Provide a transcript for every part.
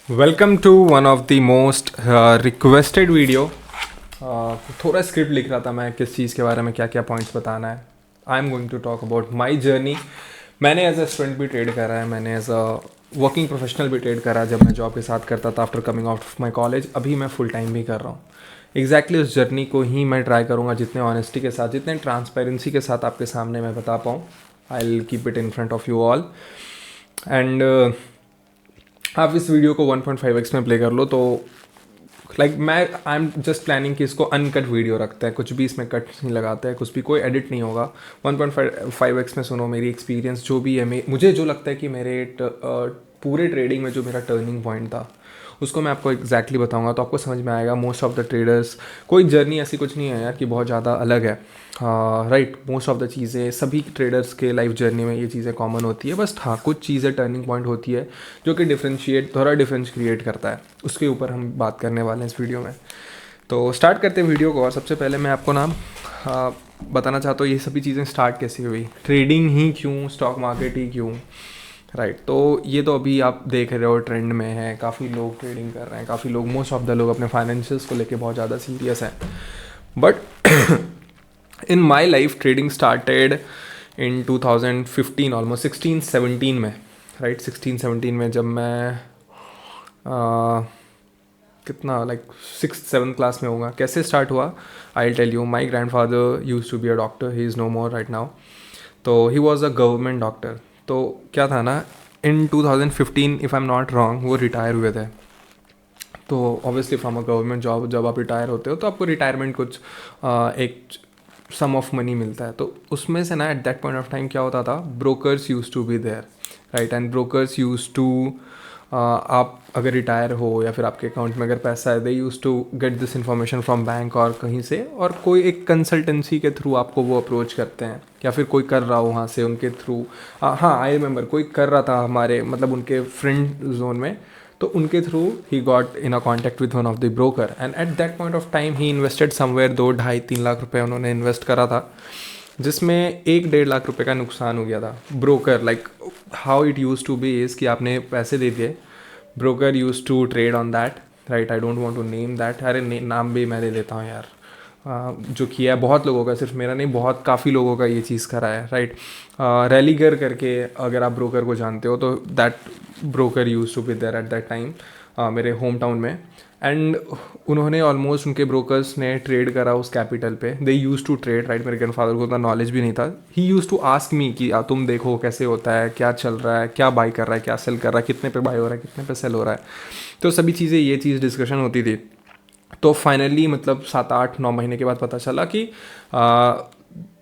Welcome to one of the most requested video. थोड़ा script लिख रहा था मैं किस चीज़ के बारे में क्या क्या पॉइंट्स बताना है। I am going to talk about my journey. मैंने एज अ स्टूडेंट भी ट्रेड करा है, मैंने एज अ वर्किंग प्रोफेशनल भी ट्रेड करा है जब मैं जॉब के साथ करता था after coming out of my college. अभी मैं फुल टाइम भी कर रहा हूँ। एग्जैक्टली उस जर्नी को ही मैं ट्राई करूँगा जितने ऑनेस्टी के साथ, जितने ट्रांसपेरेंसी के साथ आपके सामने मैं बता पाऊँ। I will keep it in front of you all and आप इस वीडियो को 1.5x में प्ले कर लो तो मैं आई एम जस्ट प्लानिंग कि इसको अनकट वीडियो रखते हैं, कुछ भी इसमें कट नहीं लगाते हैं, कुछ भी कोई एडिट नहीं होगा। 1.5x में सुनो मेरी एक्सपीरियंस जो भी है, मुझे जो लगता है कि मेरे पूरे ट्रेडिंग में जो मेरा टर्निंग पॉइंट था उसको मैं आपको एग्जैक्टली बताऊंगा तो आपको समझ में आएगा। मोस्ट ऑफ द ट्रेडर्स, कोई जर्नी ऐसी कुछ नहीं है यार कि बहुत ज़्यादा अलग है। राइट, मोस्ट ऑफ द चीज़ें सभी ट्रेडर्स के लाइफ जर्नी में ये चीज़ें कॉमन होती है। बस हाँ, कुछ चीज़ें टर्निंग पॉइंट होती है जो कि थोड़ा डिफरेंस क्रिएट करता है। उसके ऊपर हम बात करने वाले हैं इस वीडियो में। तो स्टार्ट करते हैं वीडियो को। और सबसे पहले मैं आपको बताना चाहता हूँ ये सभी चीज़ें स्टार्ट कैसे हुई, ट्रेडिंग ही क्यों, स्टॉक मार्केट ही क्यों। राइट, तो ये तो अभी आप देख रहे हो ट्रेंड में है, काफ़ी लोग ट्रेडिंग कर रहे हैं, काफ़ी लोग, मोस्ट ऑफ द लोग अपने फाइनेंशियल्स को लेके बहुत ज़्यादा सीरियस हैं। But in my life trading started in 2015, almost 16-17 में। राइट, 16-17 में जब मैं कितना सिक्स सेवन्थ क्लास में होगा। कैसे स्टार्ट हुआ I tell you. My grandfather use to be a doctor, he is no more right now. तो he was a government doctor. तो क्या था ना, in 2015 if I am not wrong वो रिटायर हुए थे। तो obviously from a government job जब आप रिटायर होते हो तो आपको रिटायरमेंट कुछ एक सम ऑफ मनी मिलता है। तो उसमें से ना at that point of time क्या होता था, brokers used to be there. Right, and brokers used to, आप अगर रिटायर हो या फिर आपके अकाउंट में अगर पैसा है, they use to get this information from bank और कहीं से, और कोई एक कंसल्टेंसी के थ्रू आपको वो अप्रोच करते हैं या फिर कोई कर रहा हो वहाँ से उनके थ्रू। हाँ, आई रिमेंबर कोई कर रहा था हमारे, मतलब उनके फ्रेंड जोन में, तो उनके through he got in a contact with one of the broker and eight that point of time he invested somewhere 2-2.5-3 lakh रुपए उन्होंने इन्वेस्ट करा था, जिसमें 1-1.5 लाख रुपए का नुकसान हो गया था। Broker, how it used to be is कि आपने पैसे दे दिए, broker used to trade on that. Right, I don't want to name that, अरे नाम भी मैं ले लेता हूँ यार। जो किया है बहुत लोगों का, सिर्फ मेरा नहीं, बहुत काफ़ी लोगों का ये चीज़ करा है। राइट, रैलीगर करके अगर आप ब्रोकर को जानते हो तो that broker used to be there at that time मेरे होम टाउन में। एंड उन्होंने ऑलमोस्ट, उनके ब्रोकर्स ने ट्रेड करा उस कैपिटल पे, they use to trade. Right, मेरे ग्रैंडफादर को उतना नॉलेज भी नहीं था। He used to ask me कि तुम देखो कैसे होता है, क्या चल रहा है, क्या बाई कर रहा है, क्या सेल कर रहा है, कितने पे बाई हो रहा है, कितने पे सेल हो रहा है। तो सभी चीज़ें, ये चीज़ डिस्कशन होती थी। तो फाइनली मतलब 7-8-9 महीने के बाद पता चला कि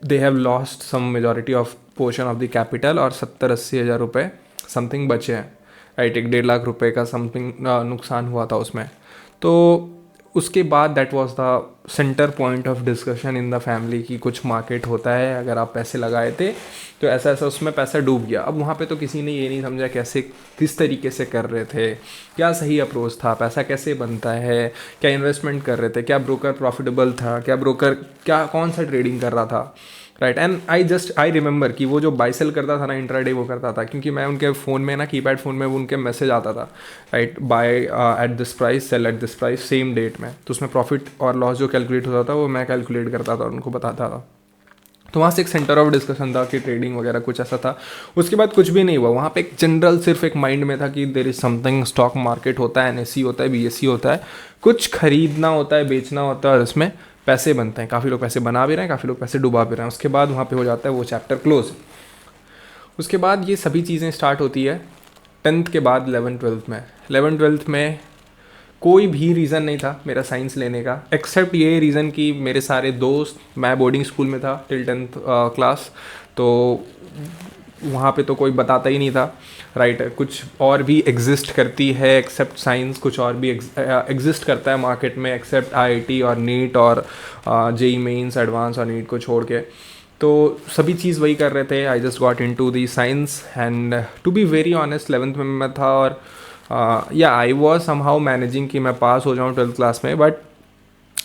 they have lost some majority of portion of the capital और 70-80 हज़ार रुपये समथिंग बचे हैं। राइट, 1-1.5 लाख रुपए का समथिंग नुकसान हुआ था उसमें। तो उसके बाद that was the centre point of discussion in the family कि कुछ मार्केट होता है, अगर आप पैसे लगाए थे तो ऐसा ऐसा उसमें पैसा डूब गया। अब वहाँ पे तो किसी ने ये नहीं समझा कैसे, किस तरीके से कर रहे थे, क्या सही अप्रोच था, पैसा कैसे बनता है, क्या इन्वेस्टमेंट कर रहे थे, क्या ब्रोकर प्रॉफिटेबल था, क्या ब्रोकर क्या कौन सा ट्रेडिंग कर रहा था। राइट, एंड आई रिमेंबर कि वो जो बाई सेल करता था ना, इंट्राडे वो करता था, क्योंकि मैं उनके फ़ोन में ना, कीपैड फ़ोन में वो उनके मैसेज आता था। Right, buy at this price, sell at this price, same date में। तो उसमें प्रॉफिट और लॉस जो कैलकुलेट होता था वो मैं कैलकुलेट करता था और उनको बताता था। तो वहाँ से एक सेंटर ऑफ डिस्कशन था कि ट्रेडिंग वगैरह कुछ ऐसा था। उसके बाद कुछ भी नहीं हुआ वहाँ पे। एक जनरल सिर्फ एक माइंड में था कि there is something, stock market होता है, NSE होता है, BSE होता है, कुछ खरीदना होता है, बेचना होता है और इसमें पैसे बनते हैं। काफ़ी लोग पैसे बना भी रहे हैं, काफ़ी लोग पैसे डुबा भी रहे हैं। उसके बाद वहाँ पे हो जाता है वो चैप्टर क्लोज। उसके बाद ये सभी चीज़ें स्टार्ट होती है 10th के बाद 11th-12th में। 11th-12th में कोई भी रीज़न नहीं था मेरा साइंस लेने का, एक्सेप्ट ये रीज़न कि मेरे सारे दोस्त, मैं बोर्डिंग स्कूल में था टिल 10th क्लास, तो वहाँ पे तो कोई बताता ही नहीं था। राइट, कुछ और भी एग्जिस्ट करती है एक्सेप्ट साइंस, कुछ और भी एग्जिस्ट करता है मार्केट में एक्सेप्ट IIT और नीट और JEE मेंस एडवांस और नीट को छोड़ के। तो सभी चीज़ वही कर रहे थे। I just got into the science and to be very honest 11th में मैं था और या आई वॉज समहाउ मैनेजिंग कि मैं पास हो जाऊँ 12th क्लास में, बट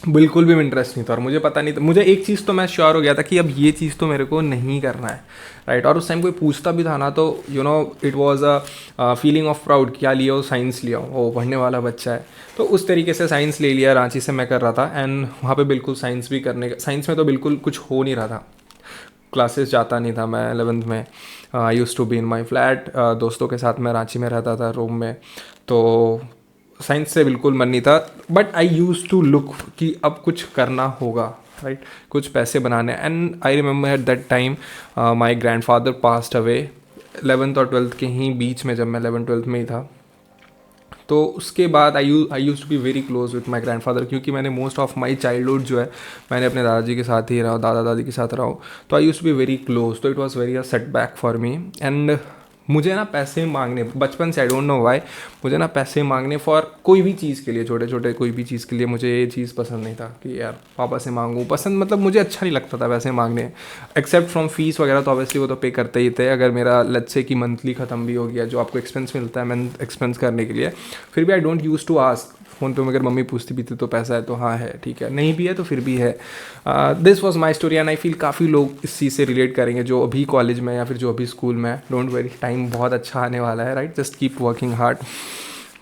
बिल्कुल भी इंटरेस्ट नहीं था, और मुझे पता नहीं था, मुझे एक चीज़ तो मैं श्योर हो गया था कि अब ये चीज़ तो मेरे को नहीं करना है, राइट। और उस टाइम कोई पूछता भी था ना तो it was a feeling of proud, क्या लिया हो, साइंस लिया हो, वो पढ़ने वाला बच्चा है। तो उस तरीके से साइंस ले लिया, रांची से मैं कर रहा था, एंड वहाँ पे बिल्कुल साइंस भी करने का, साइंस में तो बिल्कुल कुछ हो नहीं रहा था, क्लासेस जाता नहीं था मैं 11th में। I use to be in my flat, दोस्तों के साथ मैं रांची में रहता था रूम में। तो साइंस से बिल्कुल मन नहीं था, but I use to look कि अब कुछ करना होगा, राइट, कुछ पैसे बनाने। And I remember at that time my grandfather passed away 11th और 12th के ही बीच में, जब मैं 11th-12th में ही था। तो उसके बाद I use to be very close with my grandfather, क्योंकि मैंने मोस्ट ऑफ माई चाइल्डहुड जो है मैंने अपने दादाजी के साथ ही रहा हूँ, दादा दादी के साथ रहा हूँ। तो I use to be very close, तो it was very a setback for me. And मुझे ना पैसे मांगने बचपन से, आई डोंट नो वाई, मुझे ना पैसे मांगने फॉर कोई भी चीज़ के लिए, छोटे छोटे कोई भी चीज़ के लिए, मुझे ये चीज़ पसंद नहीं था कि यार पापा से मांगूँ, पसंद मतलब मुझे अच्छा नहीं लगता था पैसे मांगने, एक्सेप्ट फ्रॉम फीस वगैरह, तो ऑब्वियसली वो तो पे करते ही थे। अगर मेरा लेट्स से कि मंथली ख़त्म भी हो गया, जो आपको एक्सपेंस मिलता है मंथ एक्सपेंस करने के लिए, फिर भी I don't use to ask. Phone पे अगर मम्मी पूछती भी थी तो पैसा है तो हाँ है, ठीक है, नहीं भी है तो फिर भी है। This was my story, and I feel काफ़ी लोग इस चीज़ से रिलेट करेंगे जो अभी कॉलेज में या फिर जो अभी स्कूल में है। डोंट वेरी, टाइम बहुत अच्छा आने वाला है, right, just keep working hard.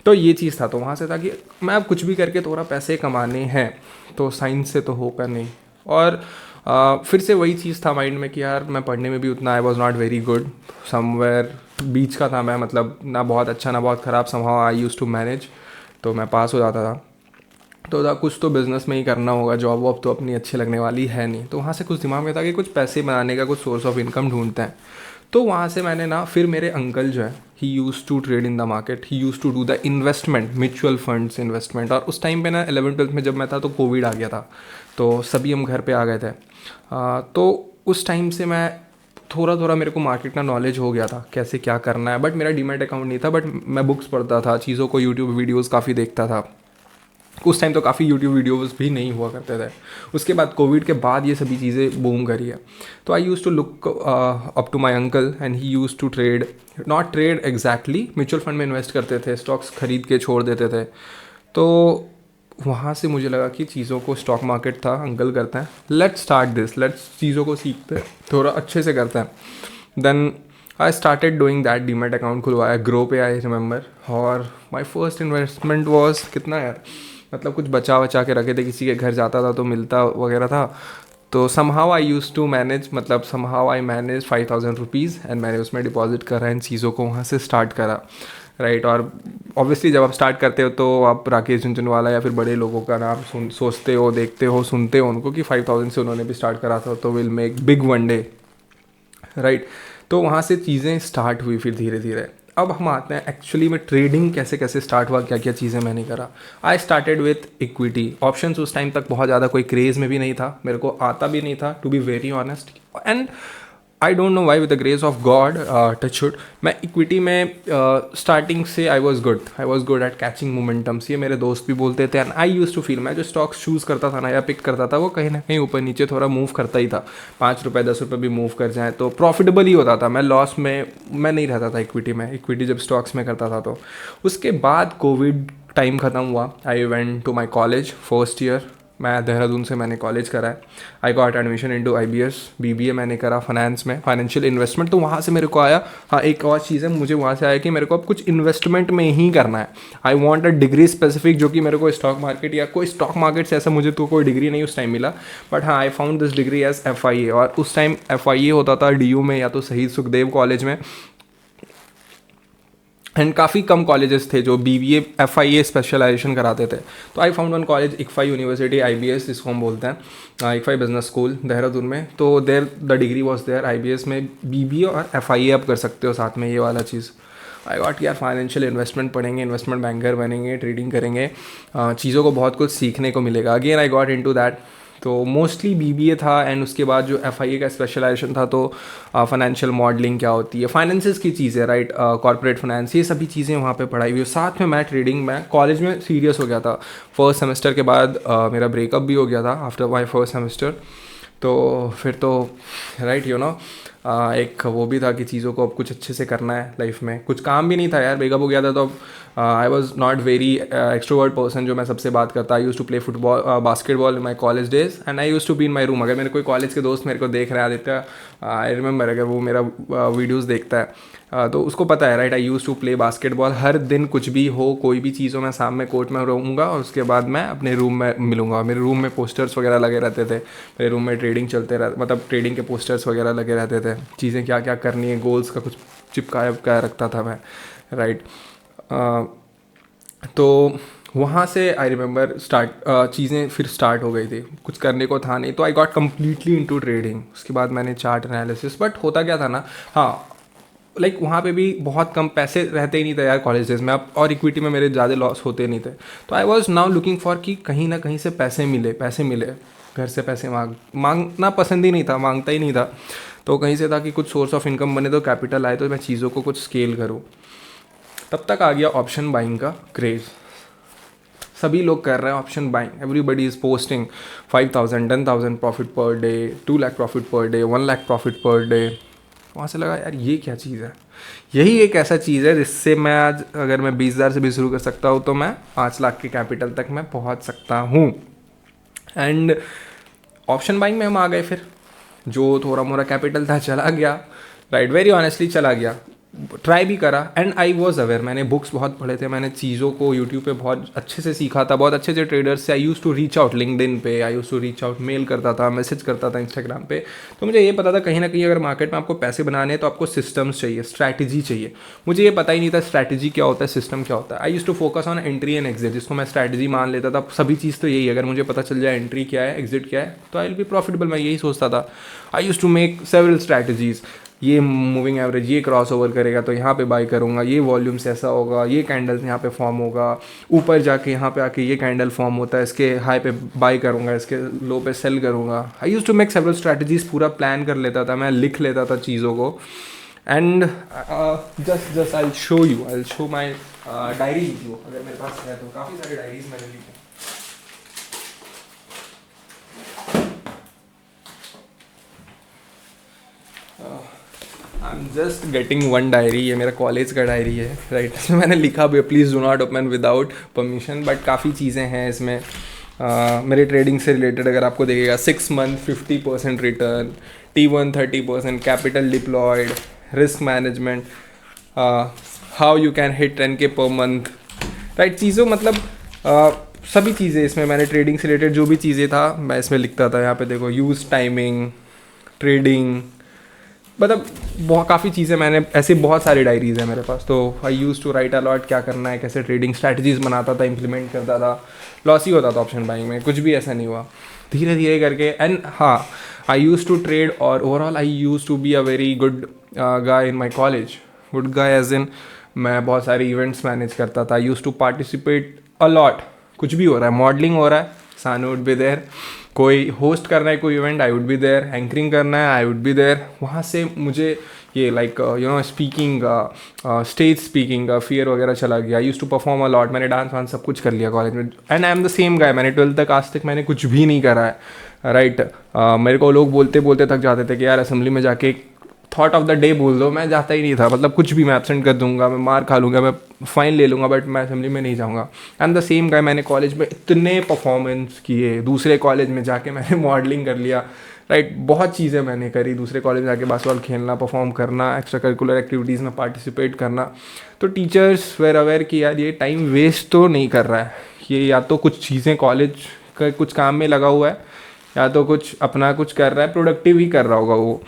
तो ये चीज़ था, तो वहाँ से था कि मैं अब कुछ भी करके थोड़ा पैसे कमाने हैं, तो साइंस से तो होकर नहीं। और फिर से वही चीज़ था माइंड में कि यार मैं पढ़ने में भी उतना, I was not very good, somewhere बीच का था मैं, मतलब ना बहुत अच्छा ना बहुत ख़राब, somehow I use to manage, तो मैं पास हो जाता था। तो था कुछ तो बिज़नेस में ही करना होगा, जॉब वॉब तो अपनी अच्छी लगने वाली है नहीं। तो वहाँ से कुछ दिमाग में था कि कुछ पैसे बनाने का कुछ सोर्स ऑफ इनकम ढूंढते हैं। तो वहाँ से मैंने ना, फिर मेरे अंकल जो है, he use to trade in the market, he use to do the investment, mutual funds investment. और उस टाइम पे ना 11th-12th में जब मैं था तो कोविड आ गया था, तो सभी हम घर पे आ गए थे। तो उस टाइम से मैं थोड़ा थोड़ा, मेरे को मार्केट का नॉलेज हो गया था कैसे क्या करना है, बट मेरा डीमैट अकाउंट नहीं था, बट मैं बुक्स पढ़ता था, चीज़ों को यूट्यूब वीडियोज़ काफ़ी देखता था। उस टाइम तो काफ़ी यूट्यूब वीडियोस भी नहीं हुआ करते थे। उसके बाद कोविड के बाद ये सभी चीज़ें बूम करी है। तो I use to look up to my uncle, and he use to trade, not trade exactly, mutual fund में इन्वेस्ट करते थे, स्टॉक्स खरीद के छोड़ देते थे। तो वहाँ से मुझे लगा कि चीज़ों को, स्टॉक मार्केट था, अंकल करते हैं, लेट्स स्टार्ट दिस, लेट्स चीज़ों को सीखते हैं, थोड़ा अच्छे से करते हैं। Then I started doing that, demat account खुलवाया, ग्रो पे आई रिमेंबर। और माई फर्स्ट इन्वेस्टमेंट वॉज कितना यार, मतलब कुछ बचा बचा के रखे थे, किसी के घर जाता था तो मिलता वगैरह था। तो somehow I use to manage, मतलब somehow I manage 5000 rupees, and मैंने उसमें डिपॉजिट करा, इन चीज़ों को वहाँ से स्टार्ट करा, राइट। और ऑब्वियसली जब आप स्टार्ट करते हो तो आप राकेश झुनझुनवाला या फिर बड़े लोगों का नाम सोचते हो, देखते हो, सुनते हो उनको कि 5000 से उन्होंने भी स्टार्ट करा था, तो will make big one day, right. तो वहाँ से चीज़ें स्टार्ट हुई फिर धीरे धीरे। अब हम आते हैं एक्चुअली में ट्रेडिंग कैसे कैसे स्टार्ट हुआ, क्या क्या चीज़ें मैंने करा। I started with equity options. उस टाइम तक बहुत ज़्यादा कोई क्रेज़ में भी नहीं था, मेरे को आता भी नहीं था, to be very honest. And I don't know why, with the grace of God, touchwood, मैं इक्विटी में स्टार्टिंग से I was good at catching momentums. ये मेरे दोस्त भी बोलते थे, and I use to feel, मैं जो स्टॉक्स चूज़ करता था ना या पिक करता था, वो कहीं ना कहीं ऊपर नीचे थोड़ा मूव करता ही था। 5 रुपये 10 रुपये भी मूव कर जाए तो प्रॉफिटेबल ही होता था, मैं लॉस में मैं नहीं रहता था इक्विटी में, इक्विटी जब स्टॉक्स में करता था। तो उसके बाद कोविड टाइम ख़त्म हुआ, I went to my college first year, मैं देहरादून से मैंने कॉलेज करा है। I got admission into IBS, BBA मैंने करा फाइनेंस में, फाइनेंशियल इन्वेस्टमेंट। तो वहाँ से मेरे को आया, हाँ एक और चीज़ है, मुझे वहाँ से आया कि मेरे को अब कुछ इन्वेस्टमेंट में ही करना है। I want a degree specific, जो कि मेरे को स्टॉक मार्केट या कोई स्टॉक मार्केट से ऐसा मुझे तो कोई डिग्री नहीं उस टाइम मिला, बट हाँ I found this degree as FIA। और उस टाइम FIA होता था DU में या तो शहीद सुखदेव कॉलेज में, एंड काफ़ी कम कॉलेजेस थे जो BBA FIA स्पेशलाइजेशन कराते थे। तो I found one college, ICFAI university IBS जिसको हम बोलते हैं, इक्फा बिजनेस स्कूल देहरादून में। तो there the degree was there, IBS में BBA और FIA आप कर सकते हो साथ में, ये वाला चीज़। आई गॉट यार फाइनेंशियल इन्वेस्टमेंट पढ़ेंगे, इन्वेस्टमेंट बैंकर बनेंगे, ट्रेडिंग करेंगे, चीज़ों को बहुत कुछ सीखने को मिलेगा। Again I got into that. तो मोस्टली BBA था, एंड उसके बाद जो FIA का स्पेशलाइजेशन था, तो फाइनेंशियल मॉडलिंग क्या होती है, फाइनेंसेस की चीज़ें, राइट, कॉर्पोरेट फाइनेंस, ये सभी चीज़ें वहाँ पे पढ़ाई हुई। साथ में मैं ट्रेडिंग में कॉलेज में सीरियस हो गया था। फर्स्ट सेमेस्टर के बाद मेरा ब्रेकअप भी हो गया था आफ्टर माई फर्स्ट सेमेस्टर। तो फिर तो राइट एक वो भी था कि चीज़ों को अब कुछ अच्छे से करना है लाइफ में। कुछ काम भी नहीं था यार, ब्रेकअप हो गया था तो I was not very extrovert person जो मैं सबसे बात करता। I use to play football basketball in my college days and I use to be in my room. अगर मेरे कोई कॉलेज के दोस्त मेरे को देख रहे हैं, आदित्य आई रिमेंबर, अगर वो मेरा वीडियोज़ देखता है तो उसको पता है right. I use to play basketball हर दिन, कुछ भी हो, कोई भी चीज़ हो, मैं सामने कोर्ट में रहूँगा और उसके बाद मैं अपने रूम में मिलूँगा। मेरे रूम में पोस्टर्स वगैरह लगे रहते थे, मेरे रूम में ट्रेडिंग चलते रह मतलब ट्रेडिंग के पोस्टर्स वगैरह लगे रहते थे, चीज़ें क्या क्या करनी है, गोल्स का कुछ चिपकाया रखता था मैं, राइट। तो वहाँ से आई रिमेंबर चीज़ें फिर स्टार्ट हो गई थी, कुछ करने को था नहीं तो I got completely into trading. उसके बाद मैंने चार्ट एनालिसिस, बट होता क्या था ना, हाँ लाइक वहाँ पे भी बहुत कम पैसे रहते ही नहीं थे यार कॉलेजेस में अब, और इक्विटी में मेरे ज़्यादा लॉस होते नहीं थे। तो I was now looking for कि कहीं ना कहीं से पैसे मिले। घर से पैसे मांगना पसंद ही नहीं था, मांगता ही नहीं था। तो कहीं से था कि कुछ सोर्स ऑफ इनकम बने, तो कैपिटल आए तो मैं चीज़ों को कुछ स्केल करूँ। तब तक आ गया ऑप्शन बाइंग का क्रेज़। सभी लोग कर रहे हैं option buying, everybody is posting 5,000 10,000 profit per day, 2 lakh profit per day, 1 lakh profit per day. वहाँ से लगा यार ये क्या चीज़ है, यही एक ऐसा चीज़ है जिससे मैं आज अगर मैं 20,000 से भी शुरू कर सकता हूँ तो मैं 5 लाख के कैपिटल तक मैं पहुँच सकता हूँ। एंड ऑप्शन बाइंग में हम आ गए फिर, जो थोड़ा मोरा कैपिटल था चला गया, राइट, वेरी ऑनेस्टली चला गया। ट्राई भी करा एंड आई वॉज अवेयर, मैंने बुक्स बहुत पढ़े थे, मैंने चीज़ों को यूट्यूब पे बहुत अच्छे से सीखा था, बहुत अच्छे ट्रेडर्स से। I use to reach out LinkedIn पे, I use to reach out, mail करता था, मैसेज करता था इंस्टाग्राम पे। तो मुझे ये पता था कहीं ना कहीं अगर मार्केट में आपको पैसे बनाने हैं तो आपको सिस्टम्स चाहिए, स्ट्रैटेजी चाहिए। मुझे ये पता ही नहीं था स्ट्रैटेजी क्या होता है, सिस्टम क्या होता है। I use to focus on entry and exit, जिसको मैं स्ट्रैटेजी मान लेता था। सभी चीज़ तो यही है, अगर मुझे पता चल जाए एंट्री क्या है, एग्जिट क्या है, तो आई विल बी प्रॉफिटेबल, मैं यही सोचता था। I use to make several strategies, ये मूविंग एवरेज ये क्रॉस ओवर करेगा तो यहाँ पे बाई करूँगा, ये वॉल्यूम्स ऐसा होगा, ये कैंडल्स यहाँ पे फॉर्म होगा, ऊपर जाके यहाँ पे आके ये कैंडल फॉर्म होता है, इसके हाई पे बाई करूँगा, इसके लो पे सेल करूँगा। I use to make several strategies, पूरा प्लान कर लेता था मैं, लिख लेता था चीज़ों को। And just I will show my diary, जो अगर मेरे पास है तो काफ़ी सारी डायरीज मैंने लिखी। I am just getting one diary, ये मेरा कॉलेज का डायरी है, राइट। इसमें मैंने लिखा भी please do not open without permission, but काफ़ी चीज़ें हैं इसमें मेरे ट्रेडिंग से रिलेटेड। अगर आपको देखेगा 6 month 50% return, T1 30%, capital deployed, risk management, how you can hit 10K per month, right. चीज़ों मतलब सभी चीज़ें इसमें मैंने ट्रेडिंग से रिलेटेड जो भी चीज़ें था मैं इसमें लिखता था। यहाँ पे देखो यूज़ टाइमिंग, ट्रेडिंग, मतलब बहुत काफ़ी चीज़ें मैंने, ऐसे बहुत सारी डायरीज़ हैं मेरे पास। तो I use to right allot, क्या करना है, कैसे ट्रेडिंग स्ट्रैटेजीज बनाता था, इंप्लीमेंट करता था। लॉस ही होता था ऑप्शन बाइंग में, कुछ भी ऐसा नहीं हुआ, धीरे धीरे करके। एंड हाँ, आई यूज़ टू ट्रेड और overall I use to be a very good guy in my college. Good guy as in मैं बहुत सारे इवेंट्स मैनेज करता था। I use to participate a lot, कुछ भी हो रहा है, मॉडलिंग हो रहा है, सानू वुड बी देयर, कोई होस्ट करना है कोई event, I would be there, anchoring करना है, आई वुड बी देयर। वहाँ से मुझे ये like you know speaking, stage speaking का फियर वगैरह चला गया। I use to perform a lot, मैंने डांस वांस सब कुछ कर लिया कॉलेज में। And I am the same guy, मैंने 12th तक आज तक मैंने कुछ भी नहीं करा है, राइट। मेरे को लोग बोलते बोलते थक जाते थे कि यार असेंबली में जाके थॉट ऑफ द डे बोल दो, मैं जाता ही नहीं था। मतलब कुछ भी मैं एब्सेंट कर दूंगा, मैं मार खा लूँगा, मैं फाइन ले लूँगा, बट मैं असेंबली में नहीं जाऊँगा। एंड द सेम गाय, मैंने कॉलेज में इतने परफॉर्मेंस किए, दूसरे कॉलेज में जाके मैंने मॉडलिंग कर लिया, राइट। बहुत चीज़ें मैंने करी, दूसरे कॉलेज में जाके बास्केटबॉल खेलना, परफॉर्म करना, एक्स्ट्रा करिकुलर एक्टिविटीज़ में पार्टिसिपेट करना। तो टीचर्स वेर अवेयर कि यार ये टाइम वेस्ट तो नहीं कर रहा है, ये या तो कुछ चीज़ें कॉलेज का कुछ काम में लगा हुआ है, या तो कुछ अपना कुछ कर रहा है, प्रोडक्टिव ही कर रहा होगा वो।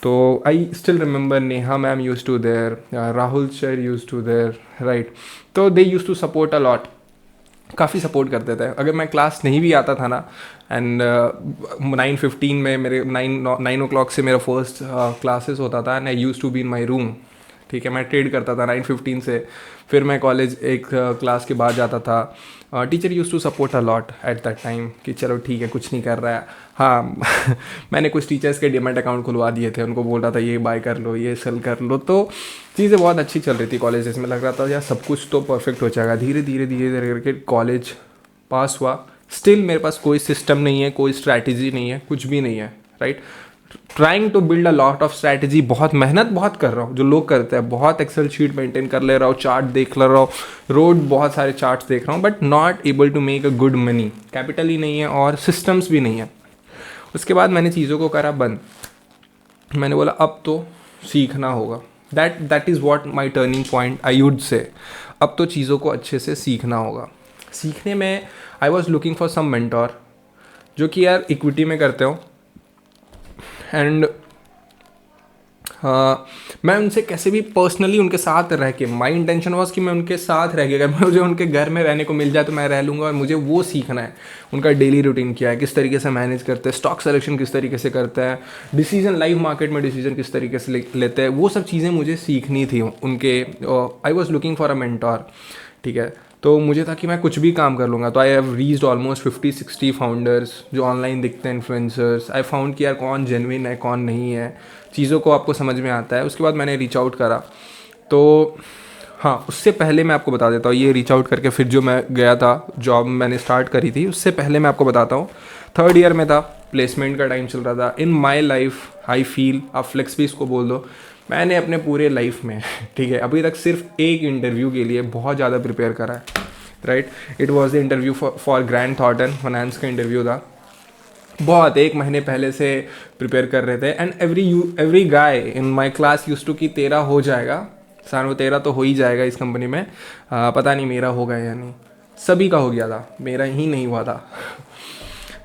तो I still remember Neha ma'am use to there, Rahul sir use to there, right. तो they use to support a lot, काफ़ी सपोर्ट करते थे। अगर मैं क्लास नहीं भी आता था ना, एंड 9:15 में मेरे 9 o'clock से मेरा फर्स्ट क्लासेस होता था, and I used to be in my room, ठीक है। मैं ट्रेड करता था 9:15 से, फिर मैं कॉलेज एक क्लास के बाद जाता था। Teacher used to support a lot at that time कि चलो ठीक है कुछ नहीं कर रहा है। हाँ मैंने कुछ टीचर्स के डीमैट अकाउंट खुलवा दिए थे, उनको बोल रहा था ये बाय कर लो, ये सेल कर लो। तो चीज़ें बहुत अच्छी चल रही थी कॉलेज, इसमें लग रहा था यार सब कुछ तो परफेक्ट हो जाएगा। धीरे धीरे धीरे धीरे करके कॉलेज पास हुआ। स्टिल मेरे पास कोई सिस्टम नहीं है, कोई स्ट्रैटेजी नहीं है, कुछ भी नहीं है, right. Trying to build a lot of strategy, बहुत मेहनत बहुत कर रहा हूँ जो लोग करते हैं, बहुत एक्सेल शीट मेंटेन कर ले रहा हूँ, चार्ट देख ले रहा हूँ, रोड बहुत सारे चार्ट्स देख रहा हूँ, but not able to make a good money, capital ही नहीं है और सिस्टम्स भी नहीं है। उसके बाद मैंने चीज़ों को करा बंद, मैंने बोला अब तो सीखना होगा। That is what my turning point I would say. अब तो चीज़ों को अच्छे से सीखना होगा। सीखने में I was looking for some mentor जो कि यार इक्विटी में करते हो, एंड मैं उनसे कैसे भी पर्सनली उनके साथ रह के, माई इंटेंशन वॉज कि मैं उनके साथ रह के, अगर मुझे उनके घर में रहने को मिल जाए तो मैं रह लूँगा, और मुझे वो सीखना है उनका डेली रूटीन क्या है, किस तरीके से मैनेज करते हैं, स्टॉक सिलेक्शन किस तरीके से करते हैं, डिसीजन लाइव मार्केट में डिसीजन किस तरीके से लेते हैं, वो सब चीज़ें मुझे सीखनी थी उनके। आई was looking for a mentor, ठीक है। तो मुझे था कि मैं कुछ भी काम कर लूँगा। तो I have reached almost 50-60 founders जो ऑनलाइन दिखते हैं, इन्फ्लुएंसर्स। आई फाउंड कि यार कौन जेन्युइन है कौन नहीं है, चीज़ों को आपको समझ में आता है। उसके बाद मैंने रीच आउट करा। तो हाँ, उससे पहले मैं आपको बता देता हूँ, ये रीच आउट करके फिर जो मैं गया था जॉब मैंने स्टार्ट करी थी, उससे पहले मैं आपको बताता हूँ। 3rd ईयर में था, प्लेसमेंट का टाइम चल रहा था। इन माई लाइफ आई फील, आप फ्लेक्स भी इसको बोल दो, मैंने अपने पूरे लाइफ में ठीक है अभी तक सिर्फ एक इंटरव्यू के लिए बहुत ज़्यादा प्रिपेयर करा है, right. It was the interview for grand Thornton, finance का इंटरव्यू था। बहुत 1 महीने पहले से प्रिपेयर कर रहे थे, and every guy in my class used to कि तेरा हो जाएगा सर, वो तेरा तो हो ही जाएगा इस कंपनी में, पता नहीं मेरा होगा या नहीं। सभी का हो गया था, मेरा ही नहीं हुआ था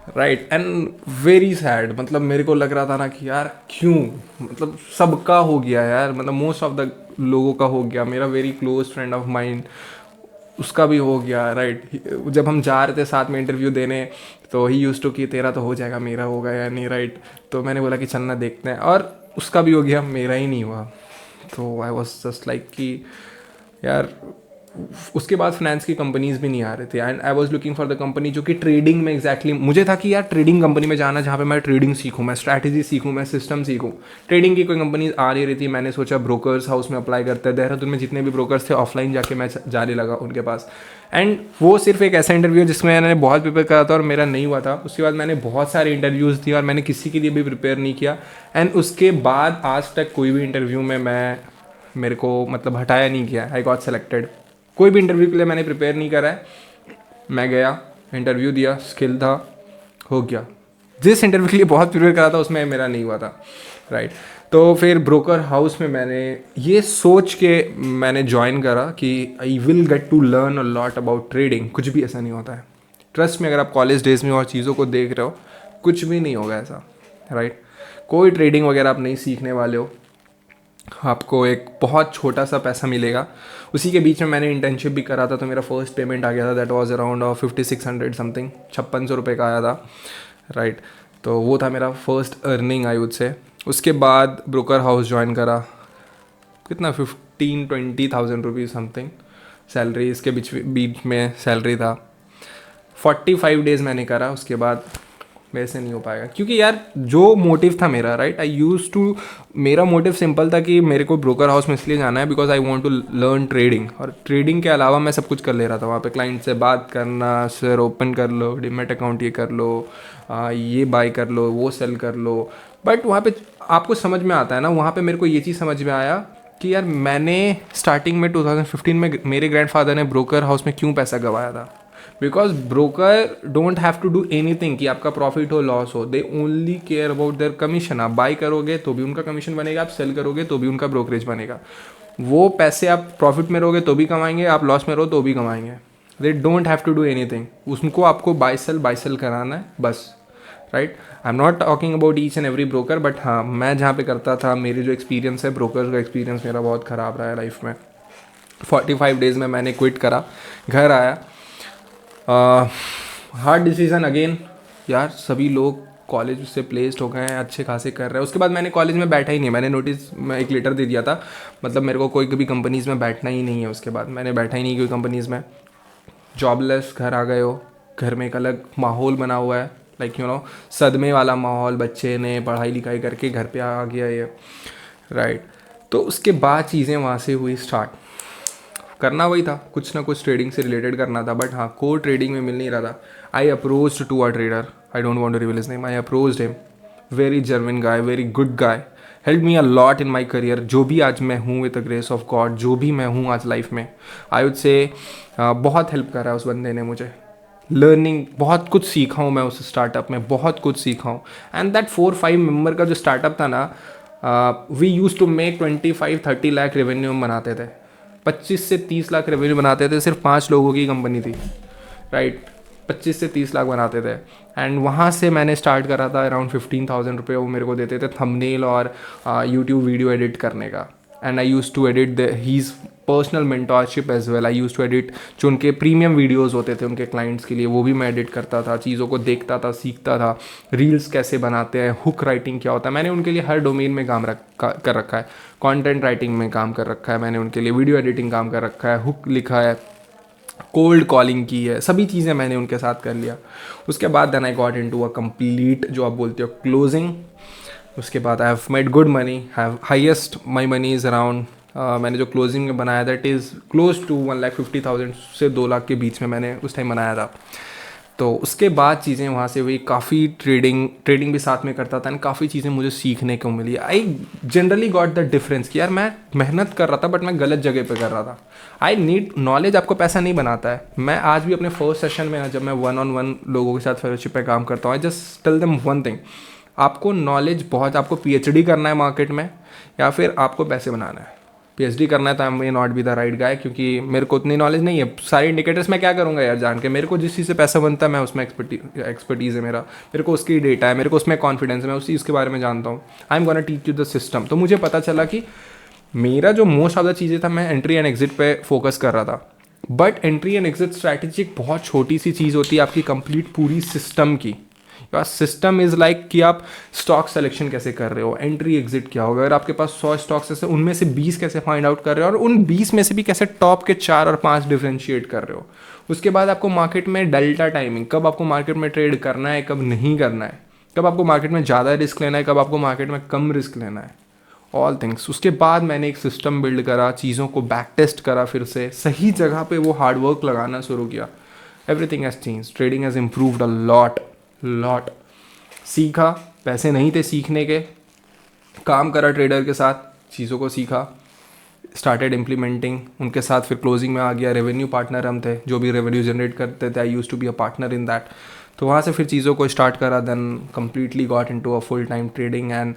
राइट। एंड वेरी सैड, मतलब मेरे को लग रहा था ना कि यार क्यों, मतलब सबका हो गया यार, मतलब मोस्ट ऑफ द लोगों का हो गया। मेरा very close friend of mind, उसका भी हो गया राइट। जब हम जा रहे थे साथ में इंटरव्यू देने, तो ही यूज टू कि तेरा तो हो जाएगा, मेरा होगा या नहीं, राइट। तो मैंने बोला कि चलना देखते हैं, और उसका भी हो गया, मेरा ही नहीं हुआ। तो आई वॉज जस्ट लाइक कि यार, उसके बाद फाइनेंस की कंपनीज भी नहीं आ रहे थे, and I was looking for the company जो कि ट्रेडिंग में एग्जैक्टली मुझे था कि यार ट्रेडिंग कंपनी में जाना जहाँ पे मैं ट्रेडिंग सीखूँ, मैं स्ट्रैटेजी सीखूँ, मैं सिस्टम सीखूँ। ट्रेडिंग की कोई कंपनीज आ नहीं रही थी। मैंने सोचा ब्रोकर्स हाउस में अप्लाई करते हैं। देहरादून में जितने भी ब्रोकर्स थे ऑफलाइन जाके मैं जाने लगा उनके पास, एंड वो सिर्फ एक ऐसा इंटरव्यू जिसमें मैंने बहुत प्रिपेयर करा था और मेरा नहीं हुआ था। उसके बाद मैंने बहुत सारे इंटरव्यूज़ दिए और मैंने किसी के लिए भी प्रिपेयर नहीं किया, एंड उसके बाद आज तक कोई भी इंटरव्यू में मेरे को मतलब हटाया नहीं किया। I got selected. कोई भी इंटरव्यू के लिए मैंने प्रिपेयर नहीं करा है, मैं गया, इंटरव्यू दिया, स्किल था, हो गया। जिस इंटरव्यू के लिए बहुत प्रिपेयर करा था उसमें मेरा नहीं हुआ था, राइट। तो फिर ब्रोकर हाउस में मैंने ये सोच के मैंने ज्वाइन करा कि I will get to learn a lot about trading. कुछ भी ऐसा नहीं होता है, ट्रस्ट में। अगर आप कॉलेज डेज में और चीज़ों को देख रहे हो, कुछ भी नहीं होगा ऐसा, राइट। कोई ट्रेडिंग वगैरह आप नहीं सीखने वाले हो, आपको एक बहुत छोटा सा पैसा मिलेगा। उसी के बीच में मैंने इंटर्नशिप भी करा था, तो मेरा फर्स्ट पेमेंट आ गया था। दैट वाज अराउंड 5600 समथिंग, 5600 का आया था, राइट। तो वो था मेरा first earning I would say. उसके बाद ब्रोकर हाउस ज्वाइन करा, कितना 15-20 थाउजेंड रुपीज़ समथिंग सैलरी, इसके बीच में सैलरी था। 45 डेज़ मैंने करा, उसके बाद वैसे नहीं हो पाएगा, क्योंकि यार जो मोटिव था मेरा, राइट, आई यूज़ टू, मेरा मोटिव सिंपल था कि मेरे को ब्रोकर हाउस में इसलिए जाना है because I want to learn trading, और ट्रेडिंग के अलावा मैं सब कुछ कर ले रहा था वहाँ पे। क्लाइंट से बात करना, सर ओपन कर लो, डिमेट अकाउंट ये कर लो, ये बाय कर लो, वो सेल कर लो। बट वहाँ पे आपको समझ में आता है ना, वहाँ पे मेरे को ये चीज़ समझ में आया कि यार मैंने स्टार्टिंग में 2015 में मेरे ग्रैंडफादर ने ब्रोकर हाउस में क्यों पैसा गंवाया था। Because broker don't have to do anything कि आपका प्रॉफिट हो लॉस हो, they only care about their commission. आप बाई करोगे तो भी उनका कमीशन बनेगा, आप सेल करोगे तो भी उनका ब्रोकरेज बनेगा। वो पैसे आप प्रॉफिट में रहोगे तो भी कमाएंगे, आप लॉस में रहो तो भी कमाएंगे। They don't have to do anything, उसको आपको बाय सेल कराना है बस, right. I am not talking about each and every broker, but हाँ, मैं जहाँ पे करता था, मेरी जो एक्सपीरियंस है ब्रोकर का एक्सपीरियंस मेरा बहुत ख़राब रहा है लाइफ में। 45 डेज़ में मैंने क्विट करा, घर आया। हार्ड डिसीज़न अगेन यार, सभी लोग कॉलेज से प्लेस्ड हो गए हैं, अच्छे खासे कर रहे हैं। उसके बाद मैंने कॉलेज में बैठा ही नहीं, मैंने नोटिस में एक लेटर दे दिया था, मतलब मेरे को कोई भी कंपनीज़ में बैठना ही नहीं है। उसके बाद मैंने बैठा ही नहीं कोई कंपनीज़ में। जॉबलेस घर आ गए हो, घर में एक अलग माहौल बना हुआ है, लाइक यू नो सदमे वाला माहौल, बच्चे ने पढ़ाई लिखाई करके घर पे आ गया ये, राइट। तो उसके बाद चीज़ें वहाँ से हुई स्टार्ट। करना वही था, कुछ ना कुछ ट्रेडिंग से रिलेटेड करना था, बट हाँ कोर ट्रेडिंग में मिल नहीं रहा था। I approached to a trader, I don't want to reveal his name, I approached him very genuine guy, very good guy, help me a lot in my career. जो भी आज मैं हूँ with the grace of God, जो भी मैं हूँ आज लाइफ में, आई वुड से बहुत हेल्प करा है उस बंदे ने मुझे। लर्निंग, बहुत कुछ सीखा हूँ मैं उस स्टार्टअप में, बहुत कुछ सीखा हूँ। एंड दैट 4-5 मेंबर का जो स्टार्टअप था ना, we used to make 25-30 lakh revenue हम बनाते थे, 25 से 30 लाख रेवेन्यू बनाते थे। सिर्फ 5 लोगों की कंपनी थी, राइट। 25 से 30 लाख बनाते थे। एंड वहाँ से मैंने स्टार्ट करा था, अराउंड 15,000 रुपये वो मेरे को देते थे थंबनेल और यूट्यूब वीडियो एडिट करने का। And I use to edit the his personal mentorship as well. I use to edit जो उनके प्रीमियम वीडियोज़ होते थे उनके क्लाइंट्स के लिए, वो भी मैं एडिट करता था, चीज़ों को देखता था, सीखता था। रील्स कैसे बनाते हैं, हुक राइटिंग क्या होता है, मैंने उनके लिए हर डोमेन में काम कर रखा है। कंटेंट राइटिंग में काम कर रखा है मैंने उनके लिए, वीडियो एडिटिंग काम कर रखा है, हुक लिखा है, कोल्ड कॉलिंग की है, सभी चीज़ें मैंने उनके साथ कर लिया। उसके बाद then I got into a complete, जो आप बोलते हो, क्लोजिंग। उसके बाद I have made good money, have highest my money is around, मैंने जो क्लोजिंग में बनाया दैट इज़ क्लोज टू 1,50,000 से 2 लाख के बीच में मैंने उस टाइम बनाया था। तो उसके बाद चीज़ें वहाँ से हुई, काफ़ी ट्रेडिंग भी साथ में करता था एंड काफ़ी चीज़ें मुझे सीखने को मिली। I generally got the difference कि यार मैं मेहनत कर रहा था बट मैं गलत जगह पे कर रहा था। आई नीड नॉलेज, आपको पैसा नहीं बनाता है। मैं आज भी अपने फर्स्ट सेशन में, जब मैं 1-on-1 लोगों के साथ फेलोशिप पे काम करता हूँ, I just tell them one thing, आपको नॉलेज बहुत, आपको पीएचडी करना है मार्केट में या फिर आपको पैसे बनाना है। पीएचडी करना है तो I may not be the right guy, क्योंकि मेरे को उतनी नॉलेज नहीं है। सारे इंडिकेटर्स मैं क्या करूँगा यार जान के, मेरे को जिस चीज़ से पैसा बनता है मैं उसमें एक्सपर्टीज़ है मेरे को उसकी डेटा है, मेरे को उसमें कॉन्फिडेंस है, मैं उस चीज़ के बारे में जानता हूँ। I am gonna teach you the system. तो मुझे पता चला कि मेरा जो मोस्ट ऑफ द चीज़ें था, मैं एंट्री एंड एग्जिट पे फोकस कर रहा था। But entry and exit strategy एक बहुत छोटी सी चीज़ होती है आपकी कंप्लीट पूरी सिस्टम की। योर सिस्टम इज़ लाइक कि आप स्टॉक सिलेक्शन कैसे कर रहे हो, एंट्री एग्जिट क्या होगा, अगर आपके पास 100 स्टॉक्स है उनमें से 20 कैसे फाइंड आउट कर रहे हो, और उन 20 में से भी कैसे टॉप के 4 और 5 डिफ्रेंशिएट कर रहे हो। उसके बाद आपको मार्केट में डेल्टा टाइमिंग, कब आपको मार्केट में ट्रेड करना है, कब नहीं करना है, कब आपको मार्केट में ज़्यादा रिस्क लेना है, कब आपको मार्केट में कम रिस्क लेना है, ऑल थिंग्स। उसके बाद मैंने एक सिस्टम बिल्ड करा, चीज़ों को बैक टेस्ट करा, फिर से सही जगह पे वो हार्डवर्क लगाना शुरू किया। Everything has change, trading has improved a lot. सीखा, पैसे नहीं थे सीखने के, काम करा ट्रेडर के साथ, चीज़ों को सीखा, स्टार्टेड इम्प्लीमेंटिंग उनके साथ, फिर क्लोजिंग में आ गया। रेवेन्यू पार्टनर हम थे, जो भी रेवेन्यू जनरेट करते थे, I use to be a partner in that. तो वहाँ से फिर चीज़ों को स्टार्ट करा, then completely got into a full time trading. And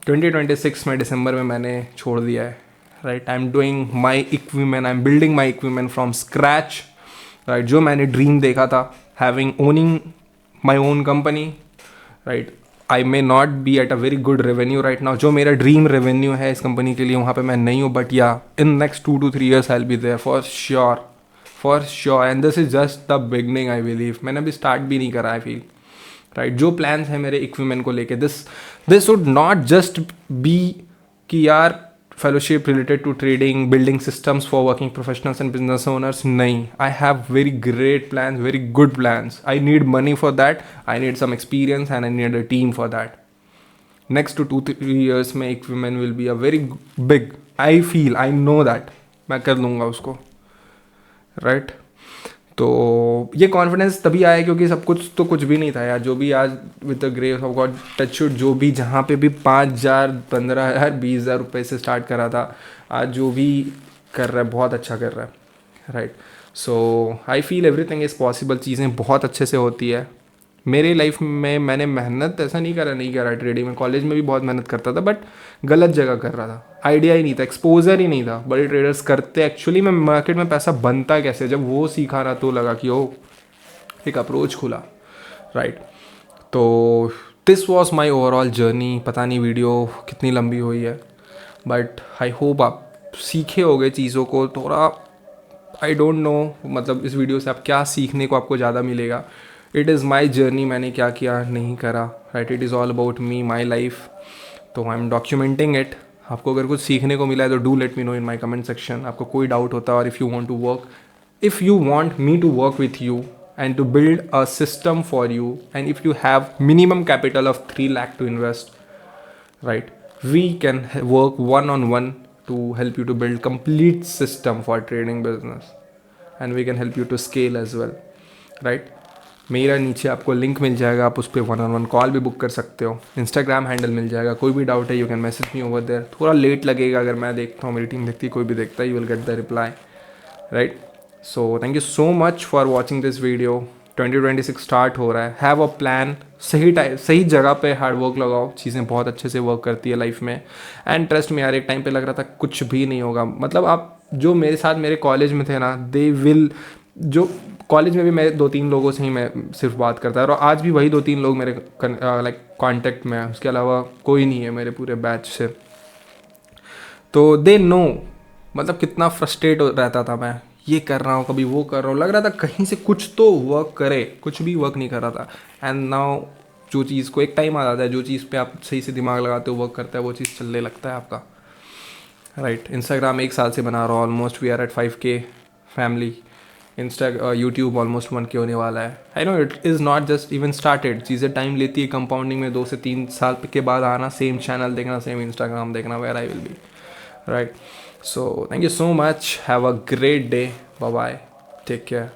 2026 में दिसंबर में मैंने छोड़ दिया है, right. I am doing my equipment, I am building my equipment from scratch, right. जो मैंने ड्रीम देखा था, having owning my own company, right. I may not be at a very good revenue right now, जो मेरा dream revenue है इस company के लिए वहाँ पे मैं नहीं हूँ, बट या in next 2 to 3 years I will be there for sure. And this is just the beginning, I believe. मैंने अभी स्टार्ट भी नहीं करा, आई फील, राइट। जो प्लान्स हैं मेरे इक्विपमेंट को लेके, this would not just be कि यार fellowship related to trading, building systems for working professionals and business owners, नहीं। I have very great plans, very good plans. I need money for that, I need some experience and I need a team for that. Next to 2-3 years में equipment will be a very big, I feel, I know that मैं कर लूँगा उसको, right. तो ये confidence तभी आया क्योंकि सब कुछ तो कुछ भी नहीं था यार। जो भी आज with the grace of God, touchwood, जो भी जहाँ पे भी 5,000, 15,000, 20,000 रुपये से स्टार्ट करा था, आज जो भी कर रहा है बहुत अच्छा कर रहा है, right. So I feel everything is possible, चीज़ें बहुत अच्छे से होती है। मेरे लाइफ में मैंने मेहनत ऐसा नहीं करा ट्रेडिंग में, कॉलेज में भी बहुत मेहनत करता था, बट गलत जगह कर रहा था। आइडिया ही नहीं था, एक्सपोजर ही नहीं था। बड़े ट्रेडर्स करते एक्चुअली में मार्केट में पैसा बनता कैसे, जब वो सीखा ना तो लगा कि ओ एक अप्रोच खुला, राइट। तो this was my overall journey. पता नहीं वीडियो कितनी लंबी हुई है, बट आई होप आप सीखे होगे चीज़ों को थोड़ा। आई डोंट नो मतलब इस वीडियो से आप क्या सीखने को आपको ज़्यादा मिलेगा। इट इज़ माई जर्नी, मैंने क्या किया नहीं करा, right. It is all about me, my life. तो आई एम डॉक्यूमेंटिंग इट। आपको अगर कुछ सीखने को मिला है तो do let me know in my comment section. आपको कोई डाउट होता है, और if you want me to work with you and to build a system for you, and if you have minimum capital of 3 lakh to invest, right, we can work one on one to help you to build complete system for trading business, and we can help you to scale as well, right. मेरा नीचे आपको link मिल जाएगा, आप उस पर 1-on-1 call भी book कर सकते हो। इंस्टाग्राम हैंडल मिल जाएगा, कोई भी डाउट है you can message me over there. थोड़ा लेट लगेगा, अगर मैं देखता हूँ, मेरी टीम देखती है, कोई भी देखता है, you will get the reply, right. So thank you so much for watching this video. 2026 start हो रहा है, हैव अ प्लान, सही टाइम सही जगह पे हार्ड वर्क लगाओ, चीज़ें बहुत अच्छे से वर्क करती है लाइफ में। एंड ट्रस्ट में यार, एक टाइम पे लग रहा था कुछ भी नहीं होगा, मतलब आप जो मेरे साथ मेरे कॉलेज में थे ना, दे विल, जो कॉलेज में भी मैं 2-3 लोगों से ही मैं सिर्फ बात करता था, और आज भी वही 2-3 लोग मेरे लाइक कांटेक्ट में है, उसके अलावा कोई नहीं है मेरे पूरे बैच से। तो दे नो, मतलब कितना फ्रस्ट्रेट रहता था मैं, ये कर रहा हूँ कभी वो कर रहा हूँ, लग रहा था कहीं से कुछ तो वर्क करे, कुछ भी वर्क नहीं कर रहा था। एंड नाउ जो चीज़ को एक टाइम आ जाता है, जो चीज़ पे आप सही से दिमाग लगाते हो, वर्क करता है, वो चीज़ चलने लगता है आपका, राइट। इंस्टाग्राम 1 साल से बना रहा हूँ, almost we are at 5K family. YouTube almost 1K होने वाला है। I know it is not just even started, चीज़ें टाइम लेती है कंपाउंडिंग में, 2 से 3 साल के बाद आना, सेम चैनल देखना, सेम इंस्टाग्राम देखना, where I will be, right. So thank you so much, have a great day, bye bye, take care.